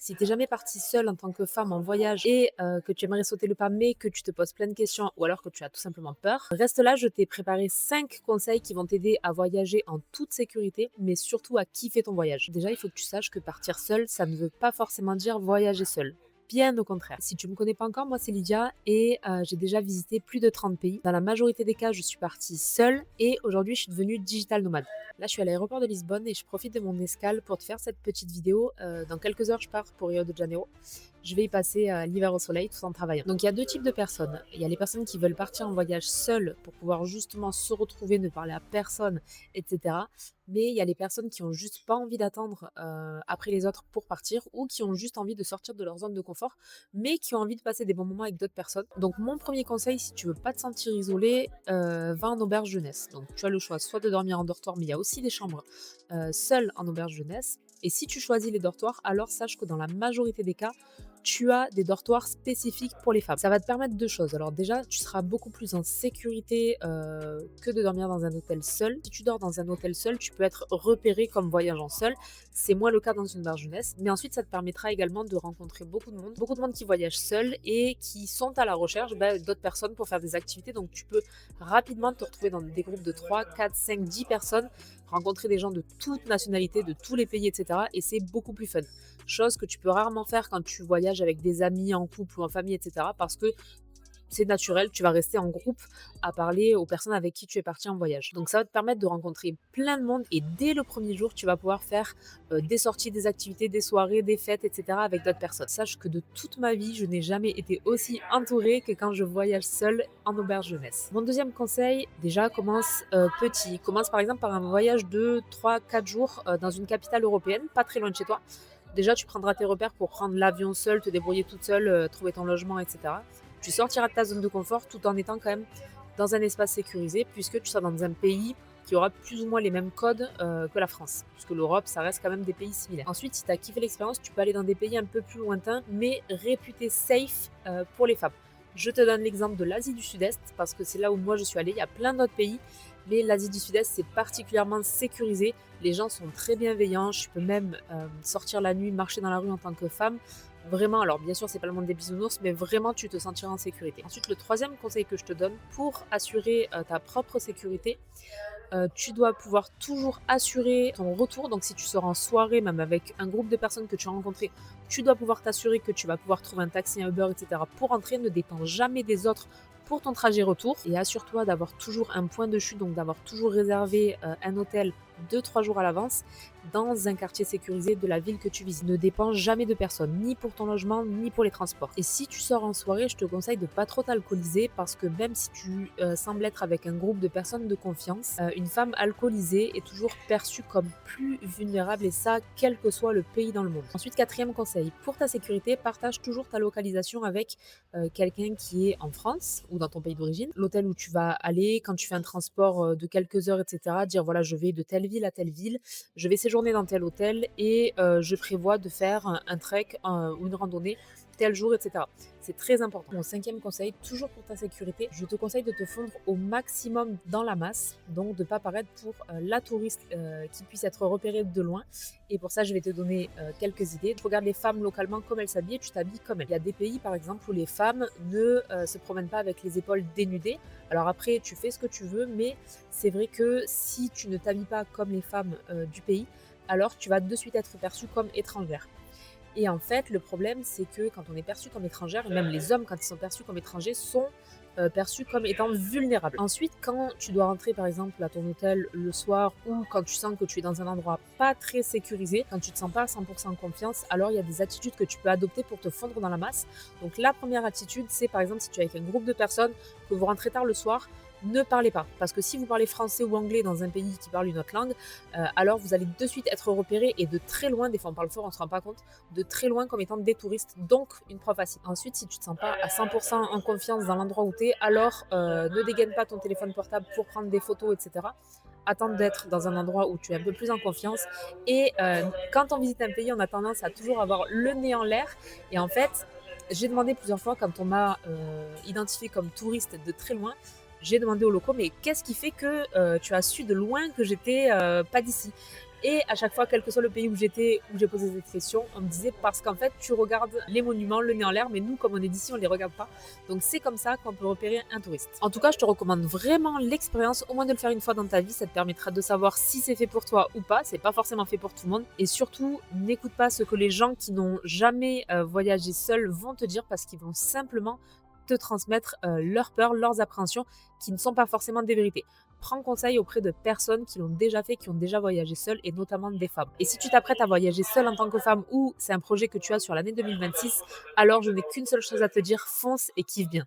Si tu es jamais partie seule en tant que femme en voyage et que tu aimerais sauter le pas, mais que tu te poses plein de questions ou alors que tu as tout simplement peur, reste là, je t'ai préparé 5 conseils qui vont t'aider à voyager en toute sécurité, mais surtout à kiffer ton voyage. Déjà, il faut que tu saches que partir seule, ça ne veut pas forcément dire voyager seule. Bien au contraire. Si tu me connais pas encore, moi c'est Lydia et j'ai déjà visité plus de 30 pays. Dans la majorité des cas, je suis partie seule et aujourd'hui, je suis devenue digital nomade. Là, je suis à l'aéroport de Lisbonne et je profite de mon escale pour te faire cette petite vidéo. Dans quelques heures, je pars pour Rio de Janeiro. Je vais y passer l'hiver au soleil tout en travaillant. Donc il y a deux types de personnes. Il y a les personnes qui veulent partir en voyage seules pour pouvoir justement se retrouver, ne parler à personne, etc. Mais il y a les personnes qui ont juste pas envie d'attendre après les autres pour partir ou qui ont juste envie de sortir de leur zone de confort, mais qui ont envie de passer des bons moments avec d'autres personnes. Donc mon premier conseil, si tu veux pas te sentir isolé, va en auberge jeunesse. Donc tu as le choix soit de dormir en dortoir, mais il y a aussi des chambres seules en auberge jeunesse. Et si tu choisis les dortoirs, alors sache que dans la majorité des cas, tu as des dortoirs spécifiques pour les femmes. Ça va te permettre deux choses. Alors déjà, tu seras beaucoup plus en sécurité que de dormir dans un hôtel seul. Si tu dors dans un hôtel seul, tu peux être repéré comme voyageant seul. C'est moins le cas dans une auberge jeunesse. Mais ensuite, ça te permettra également de rencontrer beaucoup de monde qui voyage seul et qui sont à la recherche d'autres personnes pour faire des activités. Donc tu peux rapidement te retrouver dans des groupes de 3, 4, 5, 10 personnes, rencontrer des gens de toutes nationalités, de tous les pays, etc. Et c'est beaucoup plus fun. Chose que tu peux rarement faire quand tu voyages avec des amis, en couple ou en famille, etc. Parce que c'est naturel, tu vas rester en groupe à parler aux personnes avec qui tu es parti en voyage. Donc ça va te permettre de rencontrer plein de monde et dès le premier jour, tu vas pouvoir faire des sorties, des activités, des soirées, des fêtes, etc. avec d'autres personnes. Sache que de toute ma vie, je n'ai jamais été aussi entourée que quand je voyage seule en auberge jeunesse. Mon deuxième conseil, déjà, commence petit. Commence par exemple par un voyage de 3, 4 jours dans une capitale européenne, pas très loin de chez toi. Déjà, tu prendras tes repères pour prendre l'avion seul, te débrouiller toute seule, trouver ton logement, etc. Tu sortiras de ta zone de confort tout en étant quand même dans un espace sécurisé, puisque tu seras dans un pays qui aura plus ou moins les mêmes codes que la France, puisque l'Europe, ça reste quand même des pays similaires. Ensuite, si tu as kiffé l'expérience, tu peux aller dans des pays un peu plus lointains, mais réputés safe pour les femmes. Je te donne l'exemple de l'Asie du Sud-Est, parce que c'est là où moi je suis allée. Il y a plein d'autres pays, mais l'Asie du Sud-Est, c'est particulièrement sécurisé. Les gens sont très bienveillants. Je peux même sortir la nuit, marcher dans la rue en tant que femme. Vraiment, alors bien sûr, c'est pas le monde des bisounours, mais vraiment, tu te sentiras en sécurité. Ensuite, le troisième conseil que je te donne pour assurer ta propre sécurité, tu dois pouvoir toujours assurer ton retour. Donc, si tu sors en soirée, même avec un groupe de personnes que tu as rencontrées, tu dois pouvoir t'assurer que tu vas pouvoir trouver un taxi, un Uber, etc. pour rentrer. Ne dépends jamais des autres pour ton trajet retour. Et assure-toi d'avoir toujours un point de chute, donc d'avoir toujours réservé un hôtel 2, 3 jours à l'avance dans un quartier sécurisé de la ville que tu visites. Ne dépends jamais de personne, ni pour ton logement, ni pour les transports. Et si tu sors en soirée, je te conseille de pas trop t'alcooliser parce que même si tu sembles être avec un groupe de personnes de confiance, une femme alcoolisée est toujours perçue comme plus vulnérable et ça, quel que soit le pays dans le monde. Ensuite, quatrième conseil, pour ta sécurité, partage toujours ta localisation avec quelqu'un qui est en France ou dans ton pays d'origine, l'hôtel où tu vas aller, quand tu fais un transport de quelques heures, etc. Dire voilà, je vais de telle ville à telle ville, je vais séjourner dans tel hôtel et je prévois de faire un trek ou une randonnée tel jour, etc. C'est très important. Mon cinquième conseil, toujours pour ta sécurité, je te conseille de te fondre au maximum dans la masse, donc de ne pas paraître pour la touriste qui puisse être repérée de loin. Et pour ça, je vais te donner quelques idées. Tu regardes les femmes localement comme elles s'habillent et tu t'habilles comme elles. Il y a des pays, par exemple, où les femmes ne se promènent pas avec les épaules dénudées. Alors après, tu fais ce que tu veux, mais c'est vrai que si tu ne t'habilles pas comme les femmes du pays, alors tu vas de suite être perçue comme étrangère. Et en fait, le problème, c'est que quand on est perçu comme étrangère, et même les hommes, quand ils sont perçus comme étrangers, sont perçus comme étant vulnérables. Ensuite, quand tu dois rentrer, par exemple, à ton hôtel le soir ou quand tu sens que tu es dans un endroit pas très sécurisé, quand tu te sens pas à 100% en confiance, alors il y a des attitudes que tu peux adopter pour te fondre dans la masse. Donc la première attitude, c'est par exemple si tu es avec un groupe de personnes, que vous rentrez tard le soir, ne parlez pas. Parce que si vous parlez français ou anglais dans un pays qui parle une autre langue, alors vous allez de suite être repéré et de très loin, des fois on parle fort, on se rend pas compte, de très loin comme étant des touristes, donc une proie facile. Ensuite, si tu te sens pas à 100% en confiance dans l'endroit où tu es, alors ne dégaine pas ton téléphone portable pour prendre des photos, etc. Attends d'être dans un endroit où tu es un peu plus en confiance. Et quand on visite un pays, on a tendance à toujours avoir le nez en l'air. Et en fait, j'ai demandé plusieurs fois, quand on m'a identifié comme touriste de très loin, j'ai demandé aux locaux, mais qu'est-ce qui fait que tu as su de loin que j'étais pas d'ici? Et à chaque fois, quel que soit le pays où j'étais, où j'ai posé cette question, on me disait: «Parce qu'en fait, tu regardes les monuments, le nez en l'air, mais nous, comme on est d'ici, on les regarde pas». Donc c'est comme ça qu'on peut repérer un touriste. En tout cas, je te recommande vraiment l'expérience, au moins de le faire une fois dans ta vie. Ça te permettra de savoir si c'est fait pour toi ou pas. C'est pas forcément fait pour tout le monde. Et surtout, n'écoute pas ce que les gens qui n'ont jamais voyagé seuls vont te dire, parce qu'ils vont simplement te transmettre leurs peurs, leurs appréhensions, qui ne sont pas forcément des vérités. Prends conseil auprès de personnes qui l'ont déjà fait, qui ont déjà voyagé seules, et notamment des femmes. Et si tu t'apprêtes à voyager seule en tant que femme, ou c'est un projet que tu as sur l'année 2026, alors je n'ai qu'une seule chose à te dire: fonce et kiffe bien.